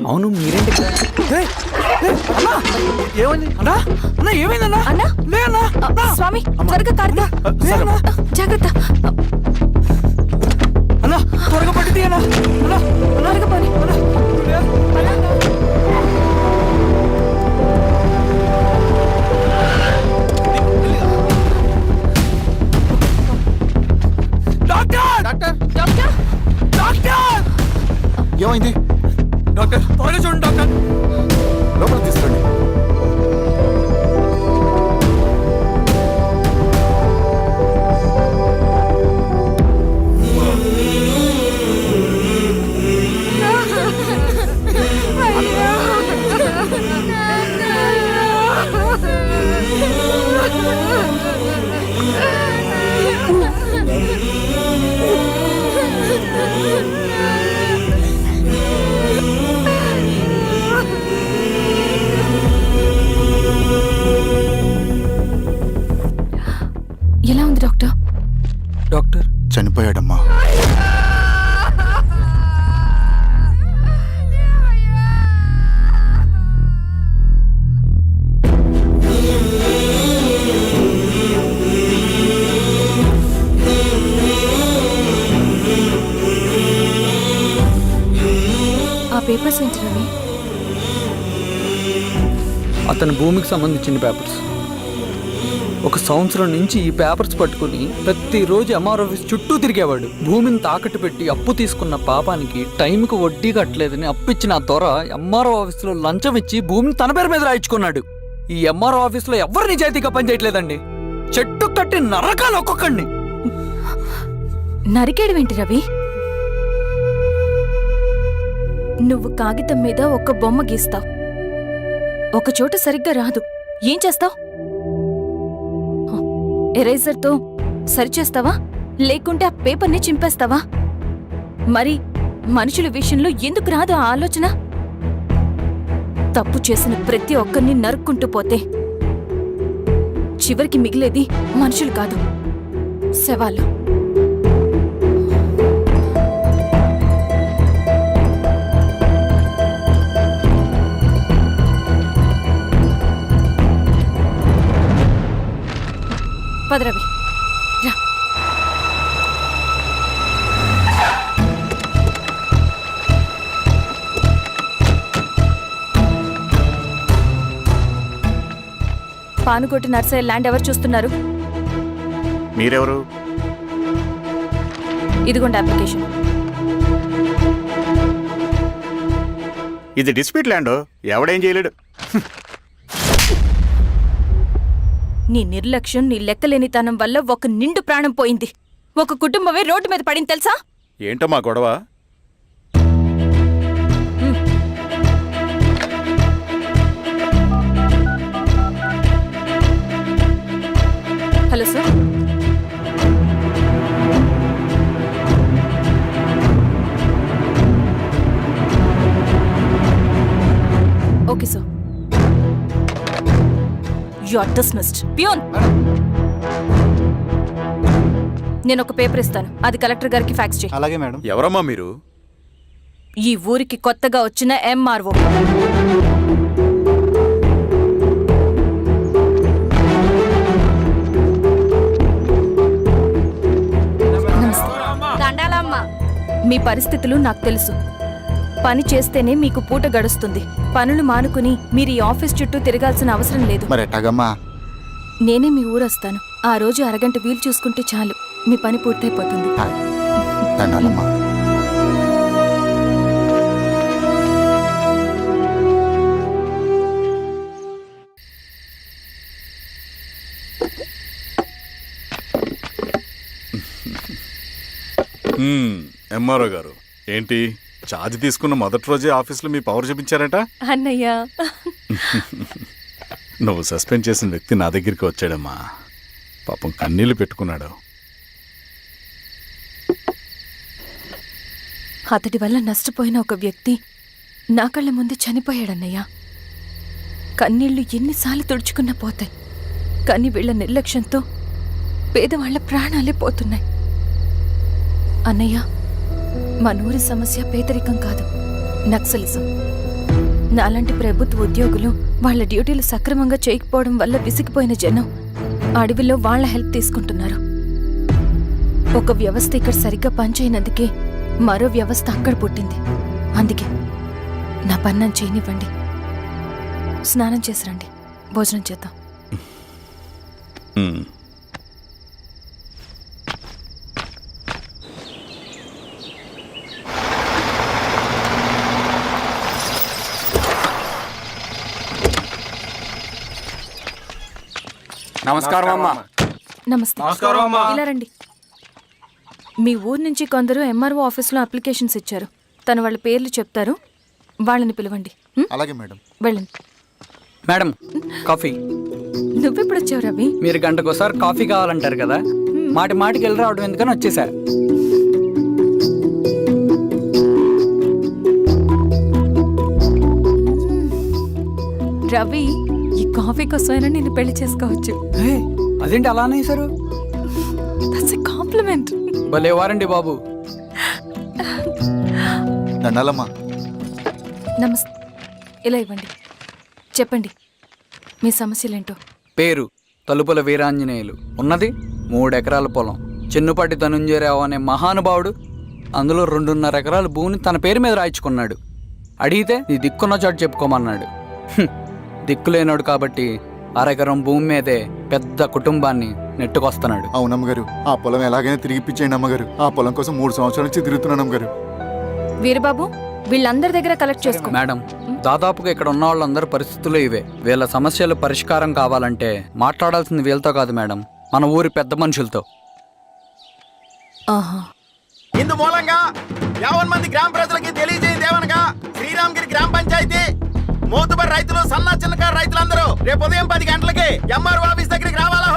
అవును మీరేంటి ఇక్కడ? ఏయ్, ఏయ్, అన్నా! ఏమైంది అన్నా? అన్నా ఏమైందన్నా? అన్నా? లే అన్నా! అన్నా! స్వామి త్వరగా కారుదా లే అన్నా! జాగ్రత్త అన్నా త్వరగా పట్టిది అన్నా! అన్నా! అన్నా! త్వరగా పోనీ అన్నా! లే! అన్నా. డాక్టర్! డాక్టర్! Doctor doctor! ఏమైంది? డాక్టర్ త్వరగా చూడండి డాక్టర్. లోపల తీసుకురండి. ఎలా ఉంది డాక్టర్? డాక్టర్ చనిపోయాడమ్మా. ఆ పేపర్స్ ఏంటి రవి? అతని భూమికి సంబంధించిన పేపర్స్. ఒక సంవత్సరం నుంచి ఈ పేపర్స్ పట్టుకుని ప్రతిరోజు ఎంఆర్ ఆఫీస్ చుట్టూ తిరిగేవాడు. భూమిని తాకట్టు పెట్టి అప్పు తీసుకున్న పాపానికి టైంకి వడ్డీ కట్టలేదని అప్పిచ్చిన ఆ దొర ఎంఆర్ఓ ఆఫీస్లో లంచం ఇచ్చి భూమిని తన పేరు మీద రాయించుకున్నాడు. ఈ ఎంఆర్ఓ ఆఫీస్లో ఎవరు నిజాయితీగా పనిచేయట్లేదండి. చెట్టు కట్టి నరకాలు ఒక్కొక్కడిని. నరికేయడం రవి? నువ్వు కాగితం మీద ఒక బొమ్మ గీస్తావు, ఒక చోట సరిగ్గా రాదు, ఏం చేస్తావు? ఎరేజర్తో సరిచేస్తావా లేకుంటే ఆ పేపర్ని చింపేస్తావా? మరి మనుషుల విషయంలో ఎందుకు రాదు ఆ ఆలోచన? తప్పు చేసిన ప్రతి ఒక్కరిని నరుక్కుంటూ పోతే చివరికి మిగిలేది మనుషులు కాదు, శవాలు. పదరవి రా. పానుకోటి నర్సయ్య ల్యాండ్ ఎవరు చూస్తున్నారు? మీరెవరు? ఇదిగోండి అప్లికేషన్. ఇది డిస్ప్యూట్ ల్యాండ్, ఎవడేం చేయలేడు. నీ నిర్లక్ష్యం, నీ లెక్కలేనితనం వల్ల ఒక నిండు ప్రాణం పోయింది. ఒక కుటుంబమే రోడ్డు మీద పడింది తెలుసా? ఏంటమ్మా గొడవ? Hello sir. Okay sir. You are dismissed. Peon, నేను ఒక పేపర్ ఇస్తాను, అది కలెక్టర్ గారికి ఫ్యాక్స్ చేయి. అలాగే మేడం. ఎవరమ్మా మీరు? ఈ ఊరికి కొత్తగా వచ్చిన ఎంఆర్ఓ. మీ పరిస్థితులు నాకు తెలుసు. పని చేస్తేనే మీకు పూట గడుస్తుంది. పనులు మానుకుని మీరు ఈ ఆఫీస్ చుట్టూ తిరగాల్సిన అవసరం లేదు. మరి ఎట్టాగమ్మా? నేనే మీ ఊరొస్తాను. ఆ రోజు అరగంట వీలు చూసుకుంటే చాలు, మీ పని పూర్తయిపోతుంది. దండాలమ్మా. ఎంఆర్ఓ గారు ఏంటి ఛార్జ్ తీసుకున్న మొదటి రోజే ఆఫీస్లో మీ పవర్ చూపించారట? అన్నయ్య, నువ్వు సస్పెండ్ చేసిన వ్యక్తి నా దగ్గరికి వచ్చాడమ్మా. పాపం కన్నీళ్లు పెట్టుకున్నాడు. అతడి వల్ల నష్టపోయిన ఒక వ్యక్తి నా కళ్ళ ముందు చనిపోయాడన్నయ్య. కన్నీళ్లు ఎన్నిసార్లు తుడుచుకున్నా పోతాయి, కానీ వీళ్ల నిర్లక్ష్యంతో పేదవాళ్ల ప్రాణాలే పోతున్నాయి. అన్నయ్య, మన ఊరి సమస్య పేదరికం కాదు, నక్సలిజం. నాలాంటి ప్రభుత్వ ఉద్యోగులు వాళ్ళ డ్యూటీలు సక్రమంగా చేయకపోవడం వల్ల విసిగిపోయిన జనం అడవిలో వాళ్ళ హెల్ప్ తీసుకుంటున్నారు. ఒక వ్యవస్థ ఇక్కడ సరిగ్గా పనిచేయనందుకే మరో వ్యవస్థ అక్కడ పుట్టింది. అందుకే నా పన్నం చేయనివ్వండి. స్నానం చేసి రండి, భోజనం చేద్దాం. నమస్కారం అమ్మా. నమస్తే. ఇలా రండి. మీ ఊరు నుంచి కొందరు ఎంఆర్ఓ ఆఫీస్లో అప్లికేషన్స్ ఇచ్చారు. తను వాళ్ళ పేర్లు చెప్తారు, వాళ్ళని పిలవండి. అలాగే మేడం. వెళ్ళండి. Madam, coffee. నువ్వెప్పుడు వచ్చావు రవి? మీరు గంటకోసారి కాఫీ కావాలంటారు కదా, మాటి మాటికి వెళ్ళి రావడం ఎందుకని వచ్చేసా. రవి, ఈ కాఫీ కోసమైనా నేను పెళ్లి చేసుకోవచ్చు. హే, అదేంటి అలా అనేసారు? That's a compliment. భలే వారండి బాబు. దండాలమ్మా. నమస్తే. ఇలా ఇవ్వండి. చెప్పండి మీ సమస్యలేంటో. పేరు తలుపుల వీరాంజనేయులు. ఉన్నది 3 ఎకరాల పొలం. చిన్నుపాటి ధనుంజయరావు అనే మహానుభావుడు అందులో 2.5 ఎకరాల భూమిని తన పేరు మీద రాయించుకున్నాడు. అడిగితే నీ దిక్కున్న చోటు చెప్పుకోమన్నాడు. దిక్కులేనాడు కాబట్టి 1/2 ఎకరం భూమి మీదే పెద్ద కుటుంబాన్ని నెట్టుకొస్తున్నాడు. అవునమ్మగారు, ఆ పొలం ఎలాగైనా తిరిగిపించేయండి అమ్మగారు. ఆ పొలం కోసం 3 సంవత్సరాల నుంచి తిరుగుతున్నాను అమ్మగారు. వీరబాబు, వీళ్ళందరి దగ్గర కలెక్ట్ చేసుకో. మేడం, దాదాపుగా ఇక్కడ ఉన్న వాళ్ళందరి పరిస్థితులు ఇవే. వీళ్ళ సమస్యలు పరిష్కారం కావాలంటే మాట్లాడాల్సింది వీళ్ళతో కాదు మేడం, మన ఊరి పెద్ద మనుషులతో. ఆహా. ఇందు మూలంగా 50 మంది గ్రామ ప్రజలకి తెలియజేయదేవనగా శ్రీరామగిరి గ్రామ పంచాయతీ మోతుబరి రైతులు, సన్న చిన్నకారు రైతులందరూ రేపు ఉదయం 10 గంటలకి ఎంఆర్ఓ ఆఫీస్ దగ్గరికి రావాలా.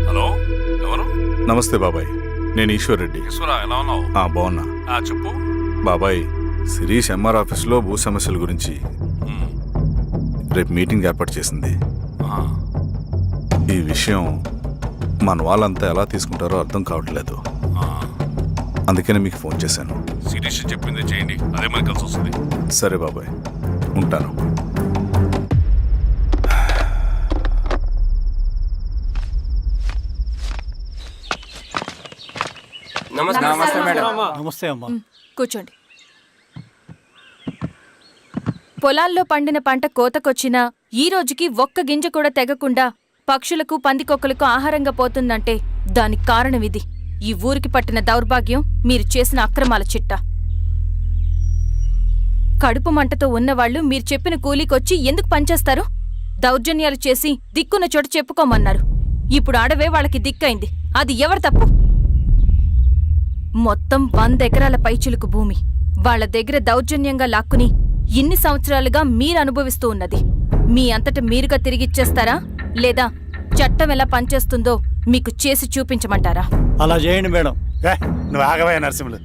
హలో, ఎవరు? నమస్తే బాబాయ్, నేను ఈశ్వర్ రెడ్డి. ఎలా ఉన్నావు? బాగున్నా. చెప్పు. బాబాయ్, శిరీష్ ఎంఆర్ ఆఫీస్లో భూ సమస్యల గురించి రేపు మీటింగ్ ఏర్పాటు చేసింది. ఈ విషయం మన వాళ్ళంతా ఎలా తీసుకుంటారో అర్థం కావట్లేదు. అందుకనే మీకు ఫోన్ చేశాను. శిరీష్ చెప్పింది చేయండి, అదే మనకు కలిసి వస్తుంది. సరే బాబాయ్, ఉంటాను. నమస్తే మేడం. నమస్తే అమ్మా. కూర్చోండి. పొలాల్లో పండిన పంట కోతకొచ్చినా ఈ రోజుకి ఒక్క గింజ కూడా తెగకుండా పక్షులకు, పందికొక్కలకు ఆహారంగా పోతుందంటే దానికి కారణం ఇది. ఈ ఊరికి పట్టిన దౌర్భాగ్యం మీరు చేసిన అక్రమాల చిట్టా. కడుపు మంటతో ఉన్నవాళ్లు మీరు చెప్పిన కూలీకొచ్చి ఎందుకు పనిచేస్తారు? దౌర్జన్యాలు చేసి దిక్కున్న చోట చెప్పుకోమన్నారు. ఇప్పుడు అడవే వాళ్ళకి దిక్కైంది. అది ఎవరు తప్పు? మొత్తం 100 ఎకరాల పైచిలుకు భూమి వాళ్ళ దగ్గర దౌర్జన్యంగా లాక్కుని ఇన్ని సంవత్సరాలుగా మీరు అనుభవిస్తూ ఉన్నది. మీ అంతట మీరుగా తిరిగిచ్చేస్తారా, లేదా చట్టం ఎలా పనిచేస్తుందో మీకు చేసి చూపించమంటారా? అలా చేయండి మేడం. నువ్వు ఆగవయ్య నరసింహులు.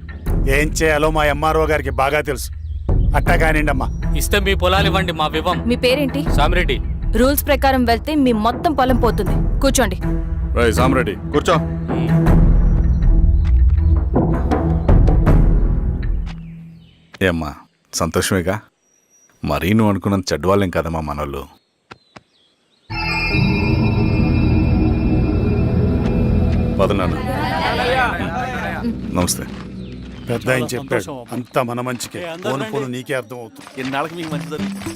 ఏం చేయాలో మా ఎంఆర్ఓ గారికి బాగా తెలుసు. అట్టా కానివ్వండి అమ్మా. ఇస్తే మీ పొలాలు ఇవ్వండి, మా వివం. మీ పేరేంటి? సామిరెడ్డి. రూల్స్ ప్రకారం వెళ్తే మీ మొత్తం పొలం పోతుంది. కూర్చోండి. సామిరెడ్డి కూర్చో. ఏమ్మా, సంతోషమేగా? మరీ నువ్వు అనుకున్నంత చెడ్డవాళ్ళేం కదమ్మా మనోళ్ళు. వదనాన్న. నమస్తే. పెద్ద ఆయన చెప్పాడు, అంతా మన మంచికే. పోను పోను నీకే అర్థం అవుతుంది. ఎన్నాళ్ళకి మీకు మంచి జరుగుతుంది.